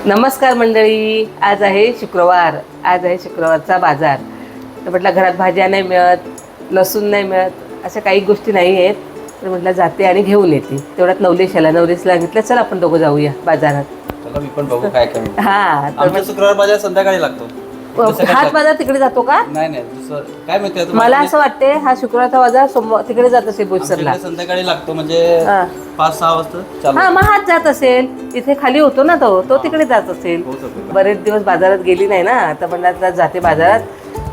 नमस्कार मंडळी, आज आहे शुक्रवार. आज आहे शुक्रवारचा बाजार. तर म्हटलं घरात भाज्या नाही मिळत, लसूण नाही मिळत, अशा काही गोष्टी नाही आहेत. तर म्हटलं जाते आणि घेऊन येते. तेवढ्यात नवलेशला सांगितलं चल आपण दोघं जाऊया बाजारात. चला मी पण बघू काय काय मिळतं. हा तर आमचा शुक्रवार बाजार संध्याकाळी लागतो. हाच बाजार तिकडे जातो का? नाही नाही दुसरं काय माहिती आता मला असं वाटते हा शुक्रवारचा बाजार तिकडे जात असेल बोईसरला. आमच्याकडे संध्याकाळी लागतो म्हणजे हा. 5-6 वाजता चालू. हा मग हाच जात असेल. इथे खाली होतो ना तो तिकडे जात असेल. हो शकतो. बरेच दिवस बाजारात गेली नाही ना, आता म्हणलं जाते बाजारात.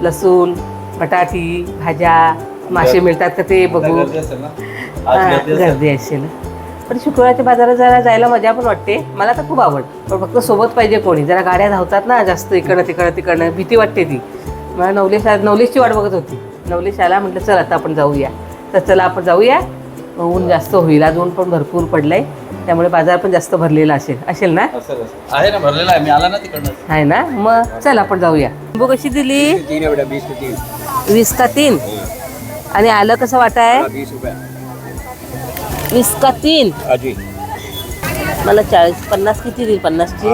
लसूण, बटाटी, भाज्या, मासे मिळतात का ते बघू. गर्दी असेल ना? आज हा, गर्दी असेल. गर्दी असेल. पण शुक्रवारच्या बाजारात जरा जायला मजा पण वाटते. मला तर खूप आवड. पण फक्त सोबत पाहिजे कोणी. जरा गाड्या धावतात ना जास्त, इकडनं भीती वाटते ती. मला नवलेशची वाट बघत होती. नवलेश आला, म्हटलं चल आता आपण जाऊया. तर चला आपण जाऊया. ऊन जास्त होईल, आज ऊन पण भरपूर पडलंय, त्यामुळे बाजार पण जास्त भरलेला असेल ना. असेल. आहे ना, भरलेला आहे. मी आला ना तिकडनं. आहे ना, मग चल आपण जाऊया. लिंबू कशी दिली? 20 का 3. आणि आलं कसं वाटाय? 20 का 3. मला 40-50 किती देईल? 50ची.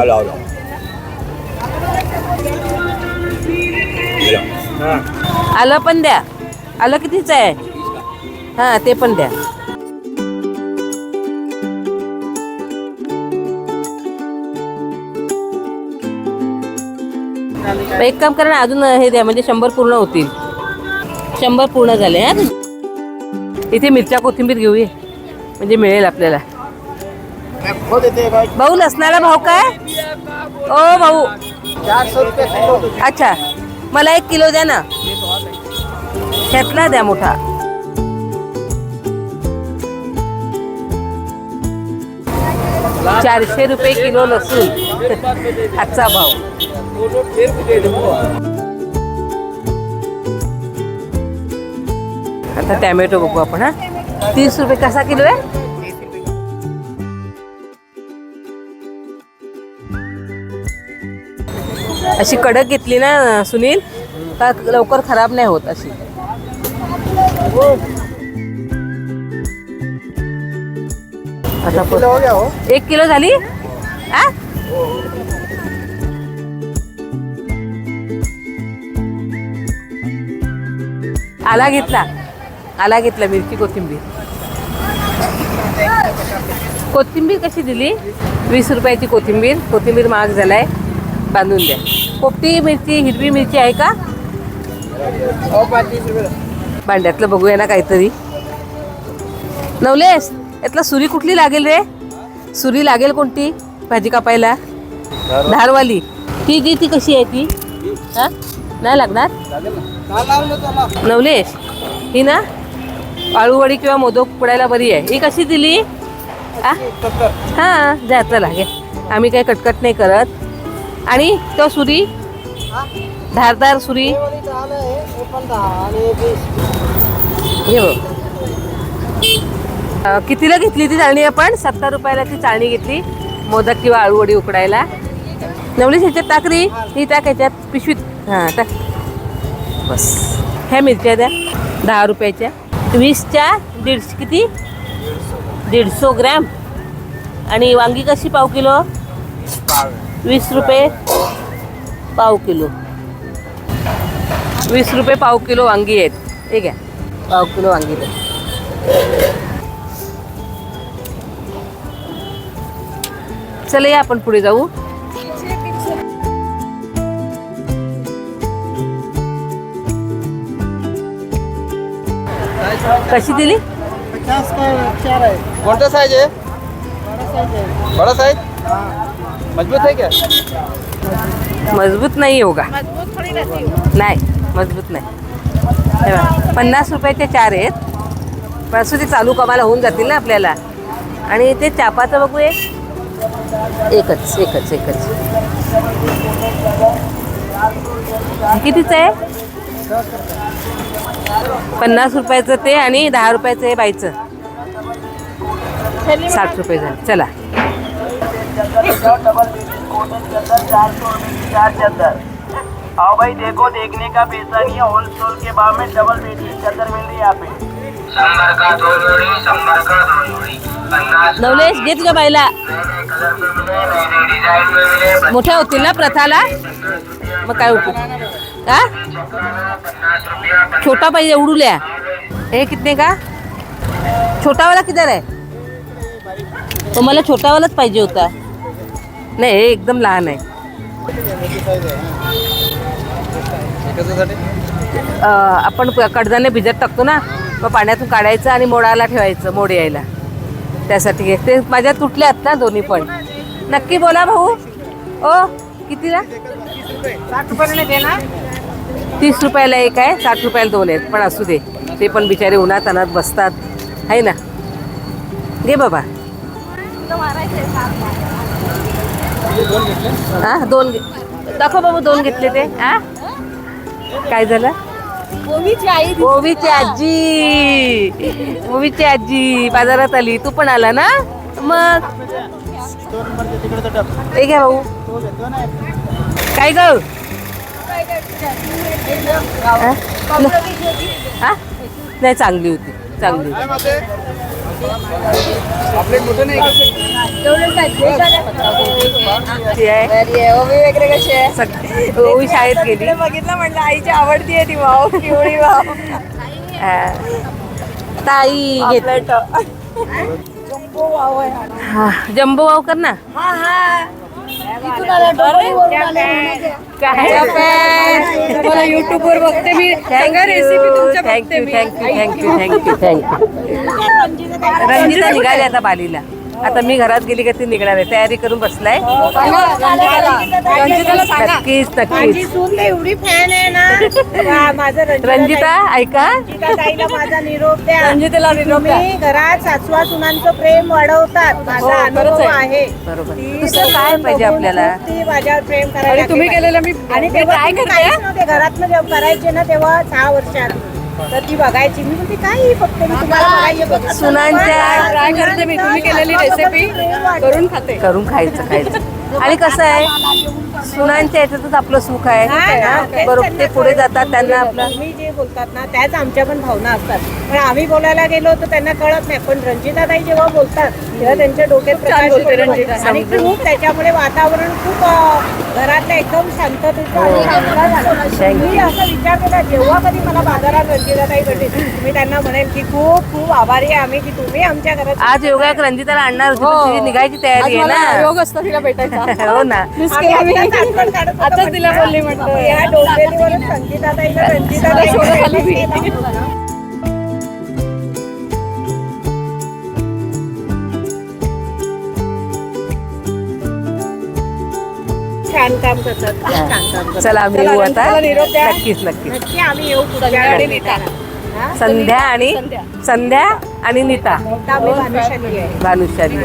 आलं पण द्या. आलं कितीच आहे? हा ते पण द्या. एक काम करा ना, अजून हे द्या, म्हणजे 100 पूर्ण होतील. 100 पूर्ण झाले. हा इथे मिरच्या कोथिंबीर घेऊया, म्हणजे मिळेल आपल्याला. भाऊ लसणाला भाव काय? ओ भाऊ 400 रुपये किलो. अच्छा, मला 1 किलो द्या ना. ह्यातला द्या मोठा. ₹400 किलो लसूण. आजचा भाव. आता टॅमॅटो बघू आपण. हा 30 रुपये कसा किलो आहे? अशी कडक घेतली ना सुनील, का लवकर खराब नाही होत अशी. आता हो गया हो. 1 किलो झाली. आ आला घेतला मिरची कोथिंबीर कशी दिली? 20 रुपयाची कोथिंबीर महाग झालाय, बांधून द्या. पोपटी मिरची, हिरवी मिरची आहे का? भांड्यातलं बघूया ना काहीतरी. नवलेश, यातला सुरी कुठली लागेल रे? सुरी लागेल कोणती भाजी कापायला? धारवाली. ती कशी आहे ती? हा नाही लागणार नवलेश. ही ना आळूवडी किंवा मोदक पुडायला बरी आहे. ही कशी दिली? हा द्या, चला घ्या. आम्ही काही कटकट नाही करत. आणि तो सुरी, धारदार सुरी हे बघ. कितीला घेतली ती चाळणी आपण? 70 रुपयाला ती चाळणी घेतली, मोदक किंवा आळूवडी उकडायला. नवलेश ह्याच्यात टाकरी, ही टाक ह्याच्यात पिशवीत. हां टाक बस. ह्या मिरच्या द्या 10 रुपयाच्या. 20च्या 150 किती? 150 ग्रॅम. आणि वांगी कशी पाव किलो? 20 रुपये पाव किलो. 20 रुपये पाव किलो वांगी आहेत. हे घ्या, पाव किलो वांगी द्या. चला या आपण पुढे जाऊ. कशी दिली? 50 का 4 है. कोणता साईज आहे? बड़ा साईज. मजबूत आहे क्या? मजबूत नाही होगा. नाही मजबूत नाही. हे बघा, 50 रुपयाचे 4 आहेत. पण असं ते चालू कमाला होऊन जातील ना आपल्याला. आणि ते चापाचं बघू. एकच. कितीचं आहे? 50 रुपयाचं ते आणि 10 रुपयाचं आहे बाईचं. 60 रुपये झाले. चला आओ भाई देखो, देखने का पैसा नहीं है, होलसेल के भाव में डबल बेड की चादर मिल रही है यहाँ पे। नवलेश घे तुझ्या बाईला. मोठ्या होतील ना प्रथाला, मग काय उपयोग. हा छोटा पाहिजे उडूल्या. हे कितने का छोटावाला किधर आहे. तो मला छोटावालाच पाहिजे होता. नाही हे एकदम लहान आहे. आपण कडधान्य भिजत टाकतो ना, मग पाण्यातून काढायचं आणि मोडाला ठेवायचं मोड यायला. त्यासाठी ते माझ्या तुटल्यात ना दोन्ही पण. नक्की बोला भाऊ. ओ कितीला. 60 रुपये देना. 30 रुपयाला एक आहे, 60 रुपयाला दोन आहेत. पण असू दे, ते पण बिचारे उन्हात अनात बसतात आहे ना. घे बाबा. हा दोन दाखव बाबा. दोन घेतले ते. हा काय झालं. ओवीची आजी बाजारात आली. तू पण आला ना मग. हे घ्या भाऊ. काय ग. हा नाही चांगली होती, चांगली होती. ओवी शाळेत गेली. बघितलं म्हटलं आईची आवडती आहे ती वाव, पिवळी वाव. ताई घेत. जम्बो वाव आहे हा. हा जम्बो वाव कर ना. हा हा इथून आला डोंबिवलीवरून आले. काय मला युट्यूब वर बघते मी. सगळ्या रेसिपी तुमच्या बघते मी. थँक्यू. रंजिता निघाली आता बालीला. आता मी घरात गेली का ती निघणार आहे. तयारी करून बसलाय. रंजिताला सांगा. नक्कीच. सून एवढी फॅन आहे ना माझं. रंजिता ऐका. ताईला माझा निरोप द्या. रंजिताला निरोप द्या. तुम्ही घरात सासवा सुनांचं प्रेम वाढवतात. माझा अनुभव आहे. बरोबर. दुसरं काय पाहिजे आपल्याला. ती माझ्यावर प्रेम करायला तुम्ही केलेलं मी. आणि तेव्हा काहीच नव्हते घरातनं जेव्हा करायचे ना तेव्हा 6 वर्षात. तर ती बघायची. मी म्हणते काय फक्त मी तुम्हाला बघायचे. सुनांच्या ट्राय करते मी. तुम्ही केलेली रेसिपी करून खाते. करून खायचं. आणि कसं आहे सुनांच्या याच्यातच आपलं सुख आहे. बरोबर. ते पुढे जातात त्यांना आपलं. तुम्ही जे बोलतात ना त्याच आमच्या पण भावना असतात. पण आम्ही बोलायला गेलो तर त्यांना कळत नाही. पण रंजिताताई जेव्हा बोलतात तेव्हा त्यांच्या डोक्यात प्रकाश पडतो. आणि खूप त्याच्यामुळे वातावरण खूप घरातलं एकदम शांततेचं आणि चांगलं झालं. मी असा विचार केला जेव्हा कधी मला बाजारात रंजिताताई भेटेल मी त्यांना म्हणेल की खूप खूप आभारी आहे आम्ही की तुम्ही आमच्या घरात. आज योगा रंजिताला आणणार होती, पण तिची निघायची तयारी आहे ना. योग असतो तिला भेटायचा. हो ना. आताच तिला बोलली म्हटलं या डोंबिवलीवरून संगीताताईला रंजिताताई. छान काम करतात. खूप छान काम करतात. चला आम्ही येऊ आता. निरोप द्या. नक्कीच. नक्की आम्ही येऊ पुढच्या संध्या आणि नीता भानुशाली.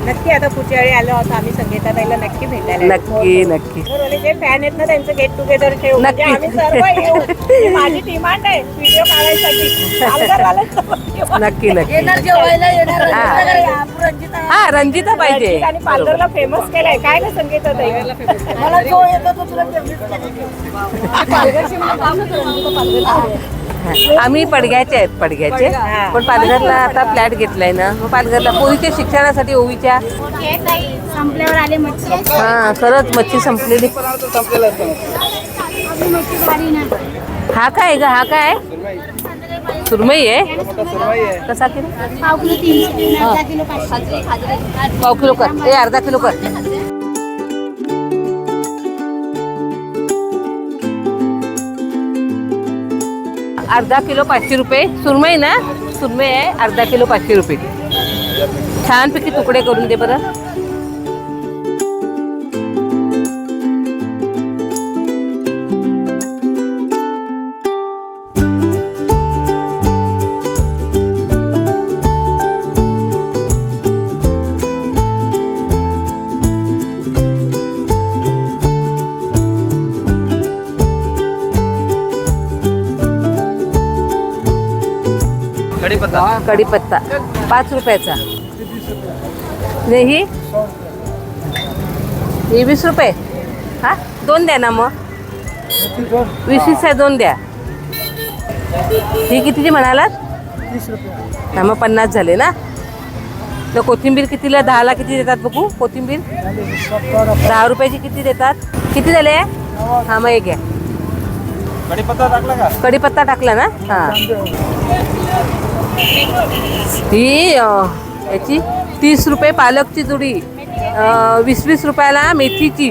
नक्की आता पुढच्या वेळी आलो होतो आम्ही संगीताताईला नक्की भेटायला. नक्की. जे फॅन आहेत ना त्यांचं गेट टुगेदर ठेवू. नक्की. आम्ही सर्व येऊ. ही माझी डिमांड आहे व्हिडिओ काढायसाठी. नक्की. हा रंजिता पाहिजे. आणि पार्लरला फेमस केलाय काय ना संगीताताई. मला जो येतो तो तुला आम्ही पडघ्याचे आहेत. पण पालघरला आता फ्लॅट घेतलाय ना. मग पालघरला पोरीच्या शिक्षणासाठी ओवीच्या. संपल्यावर आले मच्छी. हा खरंच मच्छी संपलेली. हा काय ग. हा काय सुरमई आहे. कसा किलो. पाव किलो 300. अर्धा किलो 500. पाव किलो कर. हे अर्धा किलो कर. अर्धा किलो 500 रुपये. सुरमई ना. सुरमई आहे. अर्धा किलो 500 रुपये. छानपैकी तुकडे करून दे बरं. कढीपत्ता 5 रुपयाचा. ही 20 रुपये. हा 2 द्या ना मग. 20 आहे 2 द्या. ही कितीची म्हणालात. 30 रुपये. हा मग 50 झाले ना. तर कोथिंबीर कितीला 10ला किती देतात बघू कोथिंबीर? 10 रुपयाची किती देतात? किती झाले? हा मग एक घ्या. कढीपत्ता टाकला का? कढीपत्ता टाकला ना. हा ही याची 30 रुपये पालकची जुडी, 20-20 रुपयाला मेथीची.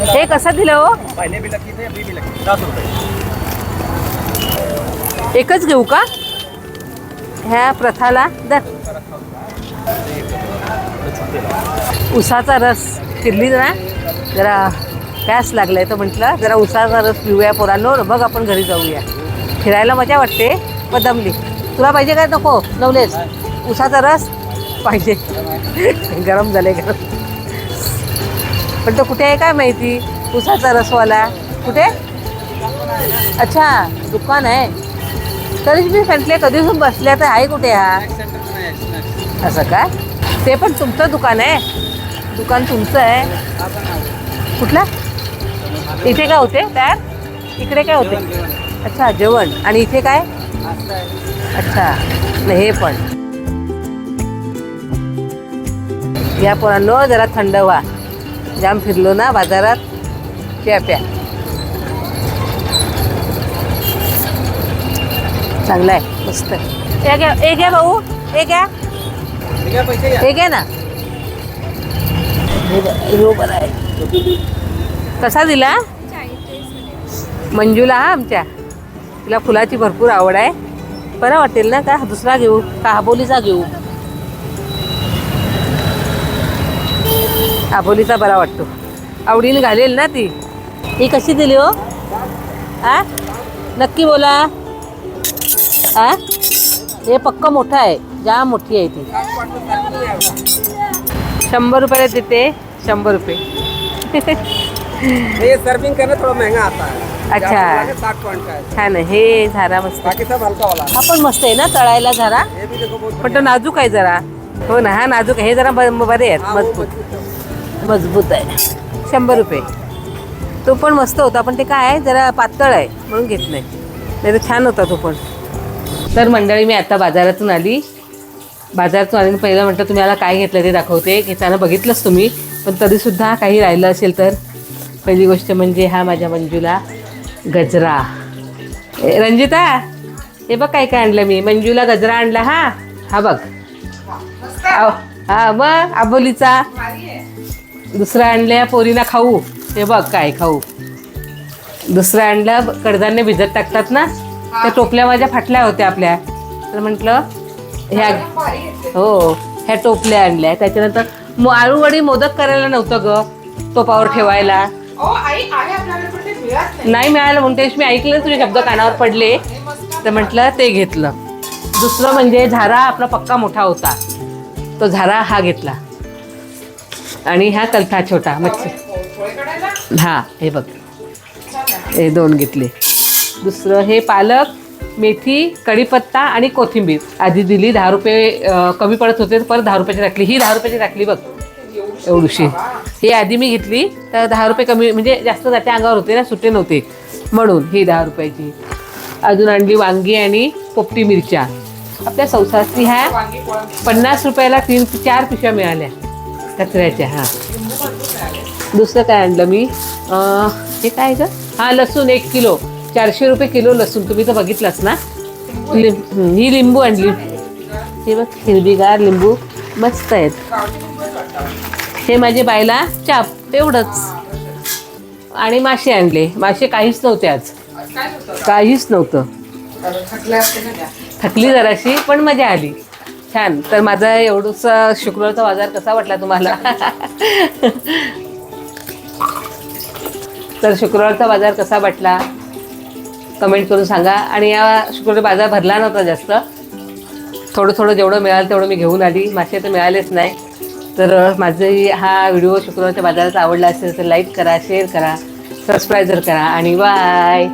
हे कसं दिलं हो? पहिले भी लकी थे अभी भी लकी 10 रुपये. एकच घेऊ का ह्या प्रथाला? दर उसाचा रस फिरली ना जरा गॅस लागलाय तर म्हटलं जरा उसाचा रस पिऊया पोरांनो. बघ आपण घरी जाऊया. फिरायला मजा वाटते पण दमली. तुला पाहिजे काय? नको नवलेस उसाचा रस पाहिजे. गरम झाले गरम. पण तो कुठे आहे काय माहिती उसाचा रसवाला कुठे? अच्छा दुकान आहे. तरीच मी म्हटले कधीपासून बसल्या तर आहे कुठे हा? असं काय? ते पण तुमचं दुकान आहे? दुकान तुमचं आहे? कुठला? इथे काय होते तयार? इकडे काय होते? अच्छा जेवण. आणि इथे काय? अच्छा नाही हे पण. या पोरांनो जरा थंड व्हा. जाम फिरलो ना बाजारात. प्या प्या. चांगला आहे मस्त आहे. हे घ्या हे घ्या भाऊ हे घ्या पैसे घ्या. हे घ्या ना. हो बरं आहे. कसा दिला? मंजूला हा आमच्या तिला फुलाची भरपूर आवड आहे. बरं वाटेल ना का? दुसरा घेऊ का आबोलीचा घेऊ? आबोलीचा बरा वाटतो. आवडीने घालेल ना ती. ही कशी दिली हो? आ नक्की बोला. आ हे पक्क मोठं आहे. जाम मोठी आहे ती. 100 रुपयाला देते. 100 रुपये. ये सर्विंग करना थोड़ा महंगा आता है. अच्छा 60 पॉइंट का है. छान आहे. हे झारा मस्त. बाकी सब हल्का वाला. हा पण मस्त आहे ना तळायला झारा. ये भी देखो बहुत पण तो नाजूक आहे जरा. हो ना हा नाजूक आहे. हे जरा बरे आहेत मजबूत आहे. 100 रुपये. तो पण मस्त होता पण ते काय आहे जरा पातळ आहे म्हणून घेत नाही. नाही तर छान होता तो पण. तर मंडळी मी आता बाजारातून आली. बाजारातून आली पहिलं म्हटलं तुम्हाला काय घेतलं ते दाखवते. घेताना बघितलंच तुम्ही पण तरीसुद्धा काही राहिलं असेल तर. पहिली गोष्ट म्हणजे हा माझ्या मंजूला गजरा. रंजिता हे बघ काय काय आणलं मी. मंजूला गजरा आणला. हा बघ हा मग आबोलीचा. दुसरा आणल्या पोरीना खाऊ. हे बघ काय खाऊ. दुसरा आणला कडधान्य भिजत टाकतात ना त्या टोपल्या माझ्या फाटल्या होत्या आपल्या तर म्हटलं ह्या हो ह्या टोपल्या आणल्या. त्याच्यानंतर आळूवडी मोदक करायला नव्हतं ग टोपावर ठेवायला. नाही मिळालं म्हणून तेच मी ऐकलं तुझे शब्द कानावर पडले तर म्हटलं ते घेतलं. दुसरं म्हणजे झारा आपला पक्का मोठा होता तो झारा हा घेतला. आणि हा कलथा छोटा मच्छी. हा हे बघ हे 2 घेतले. दुसरं हे पालक मेथी कढीपत्ता आणि कोथिंबीर आधी दिली. 10 रुपये कमी पडत होते परत 10 रुपयाची टाकली. ही 10 रुपयाची टाकली बघ एवढीशी. ही आधी मी घेतली तर 10 रुपये कमी म्हणजे जास्त जाते अंगावर होते ना सुट्टे नव्हते म्हणून ही 10 रुपयाची. अजून आणली वांगी आणि पोपटी मिरच्या. आपल्या संसारची ह्या 50 रुपयाला 3-4 पिशव्या मिळाल्या कचऱ्याच्या. हां दुसरं काय आणलं मी हे काय ग हां लसूण 1 किलो 400 रुपये किलो लसूण. तुम्ही तर बघितलंच ना. ही लिंबू आणली. हे बघ हिरवीगार लिंबू मस्त आहेत. हे माझे बायला चाप एवढंच. आणि मासे आणले. मासे काहीच नव्हते आज. काहीच नव्हतं. थकली जराशी पण मजा आली छान. तर माझा एवढंसा शुक्रवारचा बाजार कसा वाटला तुम्हाला? तर शुक्रवारचा बाजार कसा वाटला कमेंट करून सांगा. आणि या शुक्रवारी बाजार भरला नव्हता जास्त. थोडं जेवढं मिळालं तेवढं मी घेऊन आली. मासे तर मिळालेच नाही. तर माझे हा व्हिडिओ शुक्रवारच्या बाजारात आवडला असेल तर लाईक करा शेअर करा सबस्क्राईब करा आणि बाय.